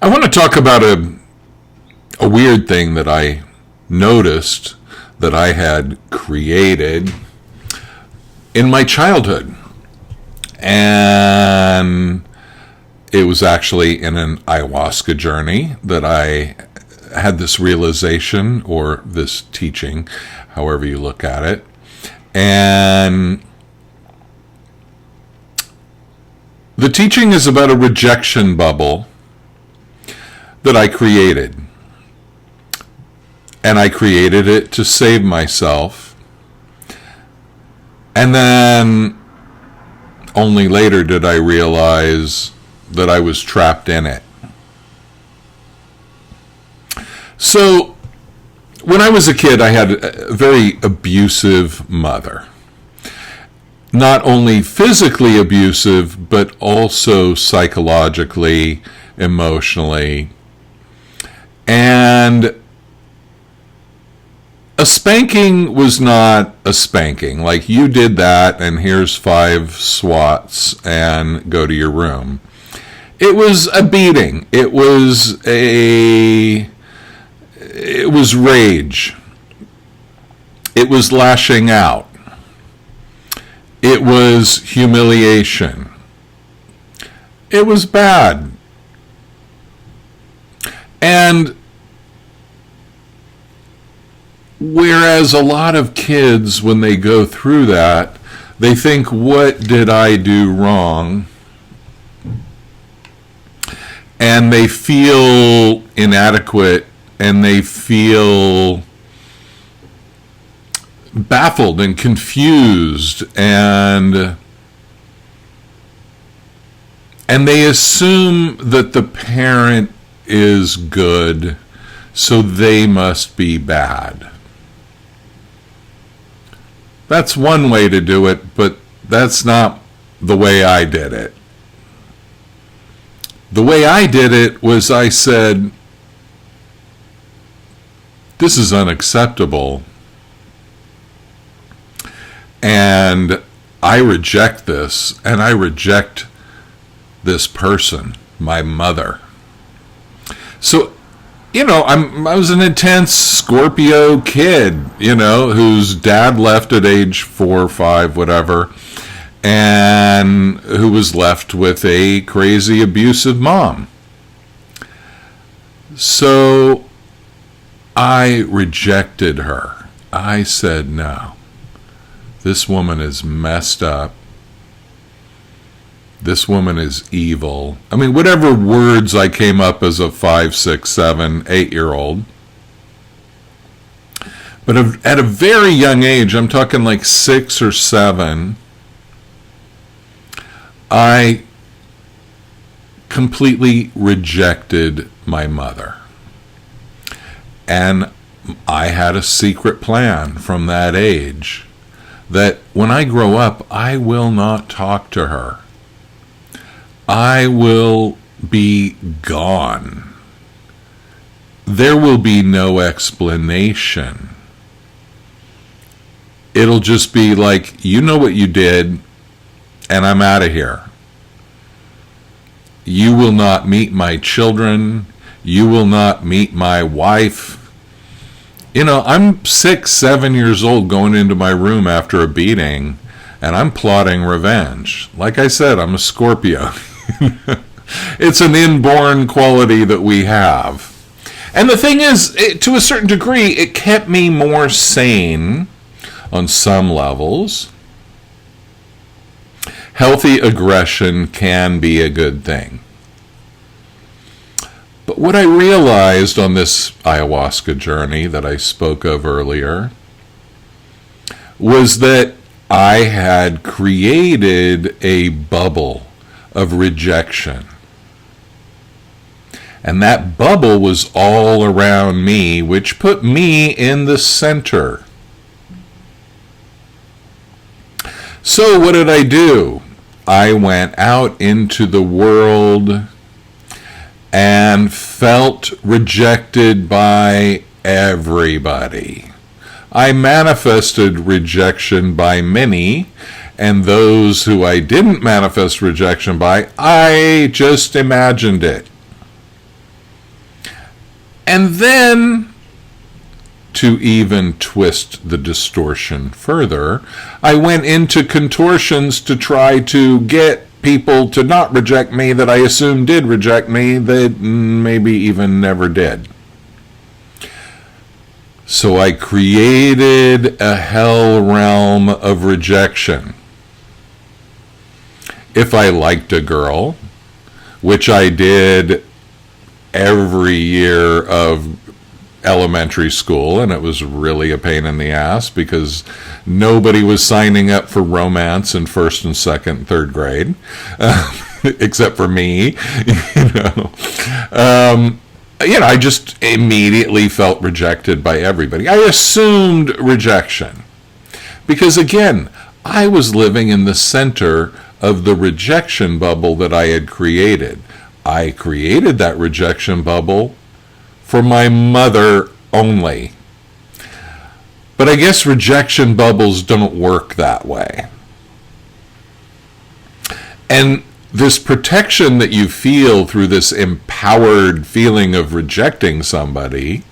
I want to talk about a weird thing that I noticed that I had created in my childhood. And it was actually in an ayahuasca journey that I had this realization, or this teaching, however you look at it. And the teaching is about a rejection bubble that I created. And I created it to save myself. And then only later did I realize that I was trapped in it. So, when I was a kid, I had a very abusive mother. Not only physically abusive, but also psychologically, emotionally. And a spanking was not a spanking. Like, you did that and here's 5 swats and go to your room. It was a beating. It was rage. It was lashing out. It was humiliation. It was bad. And whereas a lot of kids, when they go through that, they think, what did I do wrong? And they feel inadequate, and they feel baffled and confused, and they assume that the parent is good, so they must be bad. That's one way to do it, but that's not the way I did it. The way I did it was I said, this is unacceptable, and I reject this, and I reject this person, my mother. So, I was an intense Scorpio kid, whose dad left at age 4 or 5, whatever, and who was left with a crazy abusive mom. So I rejected her. I said, no, this woman is messed up. This woman is evil. I mean, whatever words I came up as a 5, 6, 7, 8-year-old. But at a very young age, I'm talking like 6 or 7, I completely rejected my mother. And I had a secret plan from that age that when I grow up, I will not talk to her. I will be gone. There will be no explanation. It'll just be like, you know what you did, and I'm out of here. You will not meet my children. You will not meet my wife. I'm 6, 7 years old going into my room after a beating, and I'm plotting revenge. Like I said, I'm a Scorpio. It's an inborn quality that we have. And the thing is, to a certain degree, it kept me more sane on some levels. Healthy aggression can be a good thing. But what I realized on this ayahuasca journey that I spoke of earlier was that I had created a bubble of rejection. And that bubble was all around me, which put me in the center. So what did I do? I went out into the world and felt rejected by everybody. I manifested rejection by many, and those who I didn't manifest rejection by, I just imagined it. And then, to even twist the distortion further, I went into contortions to try to get people to not reject me that I assumed did reject me that maybe even never did. So I created a hell realm of rejection. If I liked a girl, which I did every year of elementary school, and it was really a pain in the ass because nobody was signing up for romance in first and second and third grade, except for me. I just immediately felt rejected by everybody. I assumed rejection because, again, I was living in the center of the rejection bubble that I had created. I created that rejection bubble for my mother only. But I guess rejection bubbles don't work that way. And this protection that you feel through this empowered feeling of rejecting somebody,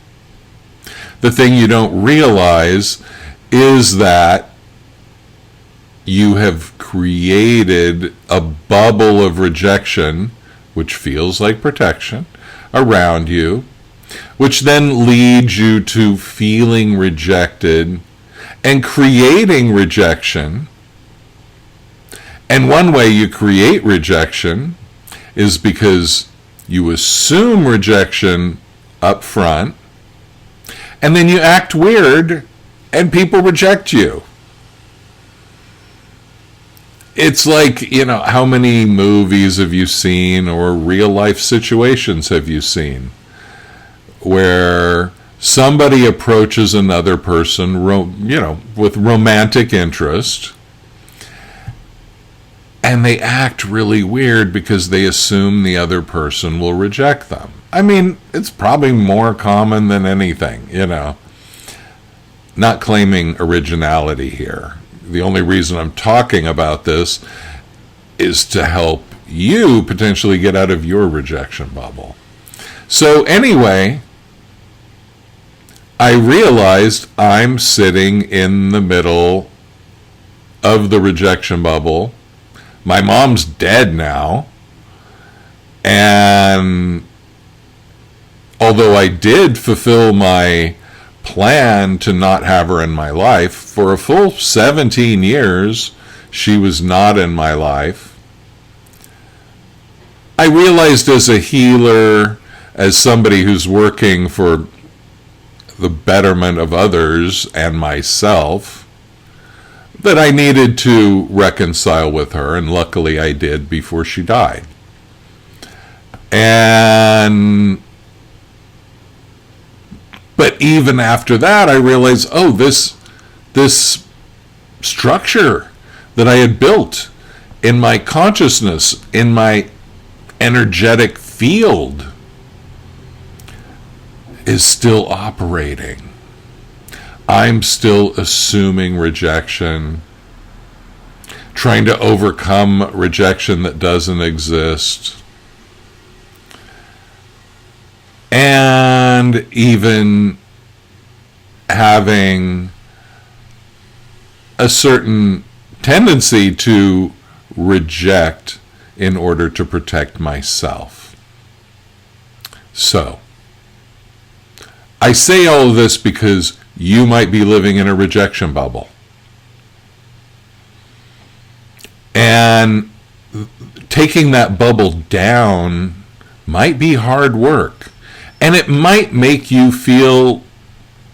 the thing you don't realize is that you have created a bubble of rejection, which feels like protection, around you, which then leads you to feeling rejected and creating rejection. And one way you create rejection is because you assume rejection up front, and then you act weird, and people reject you. It's like, how many movies have you seen or real life situations have you seen where somebody approaches another person, with romantic interest, and they act really weird because they assume the other person will reject them. I mean, it's probably more common than anything, Not claiming originality here. The only reason I'm talking about this is to help you potentially get out of your rejection bubble. So anyway, I realized I'm sitting in the middle of the rejection bubble. My mom's dead now. And although I did fulfill my plan to not have her in my life, for a full 17 years, she was not in my life. I realized as a healer, as somebody who's working for the betterment of others and myself, that I needed to reconcile with her, and luckily I did before she died. But even after that, I realized, this structure that I had built in my consciousness, in my energetic field, is still operating. I'm still assuming rejection, trying to overcome rejection that doesn't exist, and even having a certain tendency to reject in order to protect myself. So, I say all of this because you might be living in a rejection bubble. And taking that bubble down might be hard work. And it might make you feel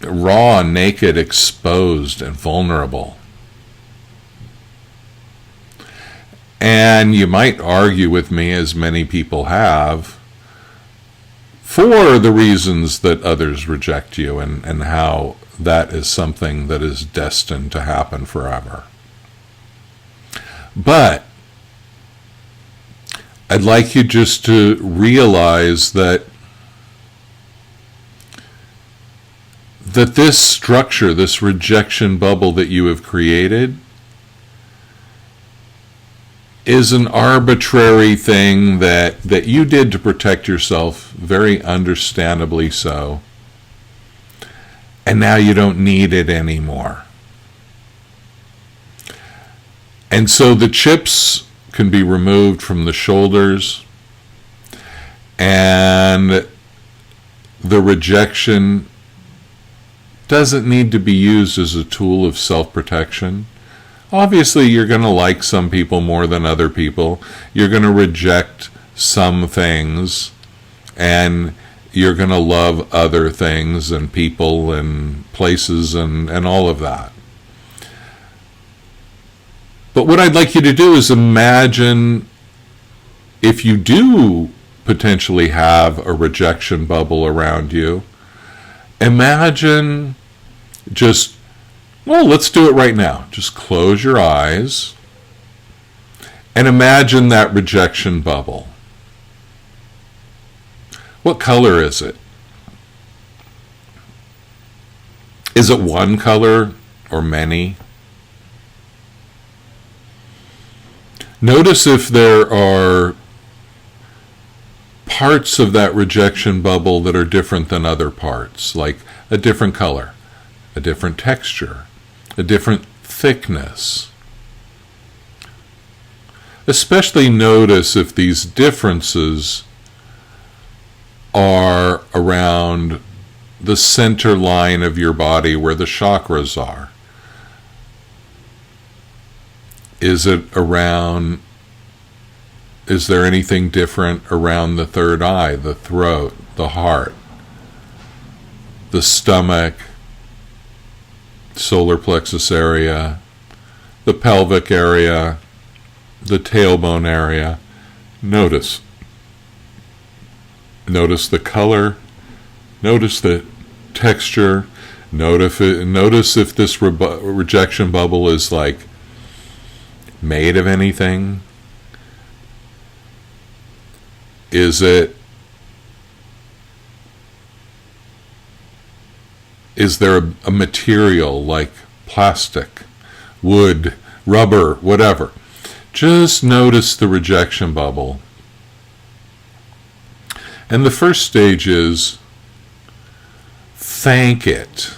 raw, naked, exposed, and vulnerable. And you might argue with me, as many people have, for the reasons that others reject you and how that is something that is destined to happen forever. But I'd like you just to realize that this structure, this rejection bubble that you have created, is an arbitrary thing that you did to protect yourself, very understandably so, and now you don't need it anymore. And so the chips can be removed from the shoulders, and the rejection doesn't need to be used as a tool of self-protection. Obviously, you're going to like some people more than other people. You're going to reject some things, and you're going to love other things and people and places and all of that. But what I'd like you to do is imagine if you do potentially have a rejection bubble around you. Imagine just, well, let's do it right now. Just close your eyes and imagine that rejection bubble. What color is it? Is it one color or many? Notice if there are parts of that rejection bubble that are different than other parts, like a different color, a different texture, a different thickness. Especially notice if these differences are around the center line of your body where the chakras are. Is there anything different around the third eye, the throat, the heart, the stomach, solar plexus area, the pelvic area, the tailbone area? Notice the color, notice the texture, notice if this rejection bubble is like made of anything. Is there a material like plastic, wood, rubber, whatever? Just notice the rejection bubble. And the first stage is thank it.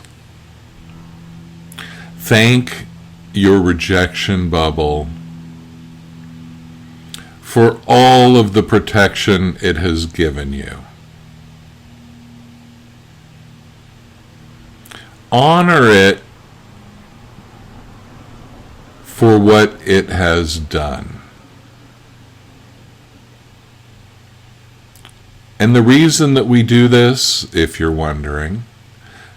Thank your rejection bubble for all of the protection it has given you. Honor it for what it has done. And the reason that we do this, if you're wondering,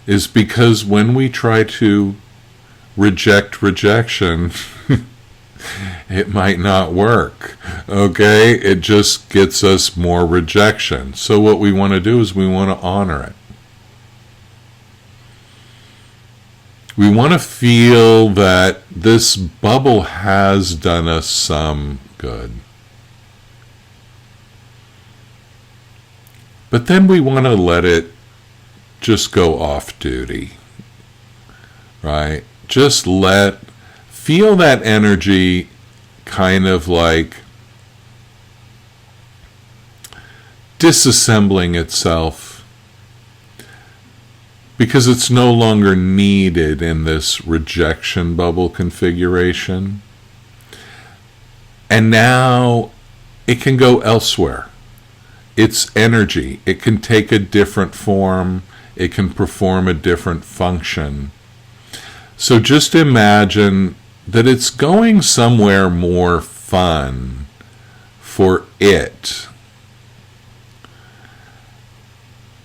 is because when we try to reject rejection, it might not work, okay? It just gets us more rejection. So what we want to do is we want to honor it. We want to feel that this bubble has done us some good. But then we want to let it just go off duty, right? Just feel that energy kind of like disassembling itself because it's no longer needed in this rejection bubble configuration. And now it can go elsewhere. It's energy. It can take a different form. It can perform a different function. So just imagine that it's going somewhere more fun for it.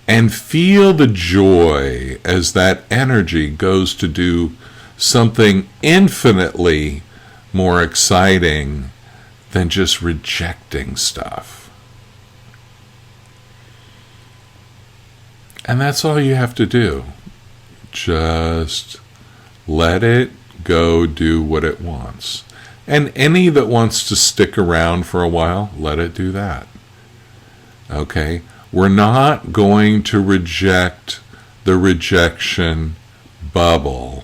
And feel the joy as that energy goes to do something infinitely more exciting than just rejecting stuff. And that's all you have to do. Just let it go do what it wants. And any that wants to stick around for a while, let it do that. Okay? We're not going to reject the rejection bubble.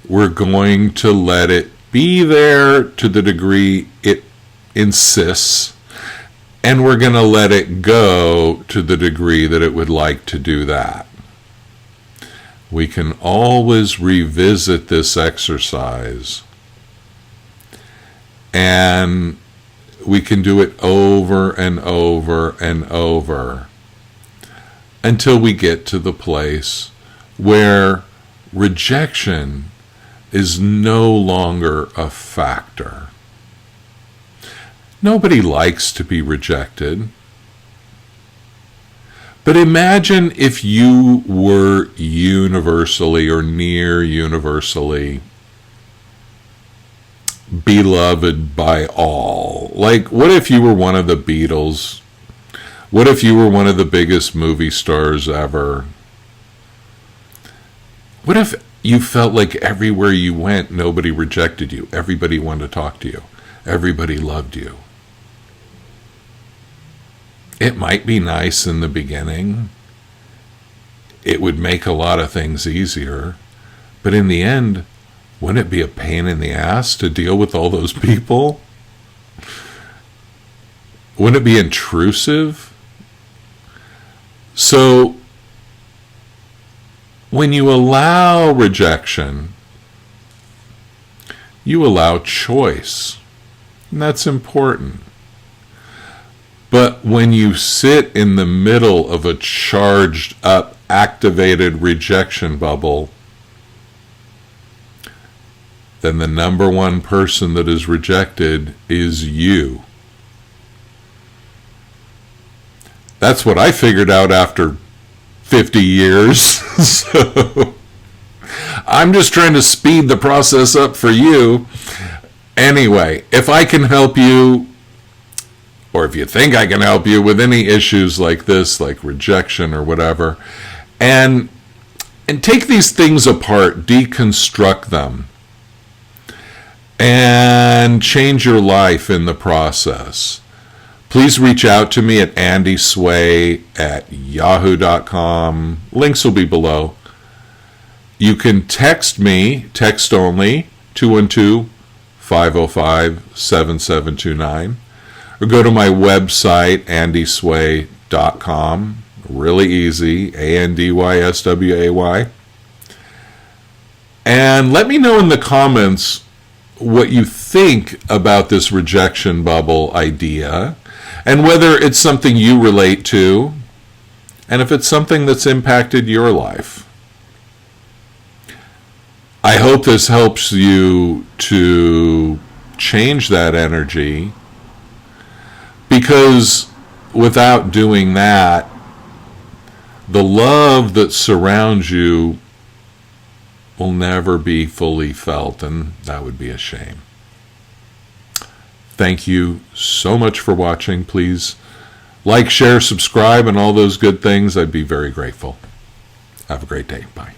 We're going to let it be there to the degree it insists, and we're going to let it go to the degree that it would like to do that. We can always revisit this exercise, and we can do it over and over and over until we get to the place where rejection is no longer a factor. Nobody likes to be rejected. But imagine if you were universally or near universally beloved by all. Like, what if you were one of the Beatles? What if you were one of the biggest movie stars ever? What if you felt like everywhere you went, nobody rejected you? Everybody wanted to talk to you. Everybody loved you. It might be nice in the beginning. It would make a lot of things easier. But in the end, wouldn't it be a pain in the ass to deal with all those people? Wouldn't it be intrusive? So, when you allow rejection, you allow choice. And that's important. But when you sit in the middle of a charged up, activated rejection bubble, then the number one person that is rejected is you. That's what I figured out after 50 years. So I'm just trying to speed the process up for you. Anyway, if I can help you, or if you think I can help you with any issues like this, like rejection or whatever, and take these things apart, deconstruct them, and change your life in the process, please reach out to me at andysway@yahoo.com. Links will be below. You can text me, text only, 212-505-7729. Or go to my website, andysway.com. Really easy, ANDYSWAY. And let me know in the comments what you think about this rejection bubble idea, and whether it's something you relate to, and if it's something that's impacted your life. I hope this helps you to change that energy, because without doing that, the love that surrounds you will never be fully felt, and that would be a shame. Thank you so much for watching. Please like, share, subscribe, and all those good things. I'd be very grateful. Have a great day. Bye.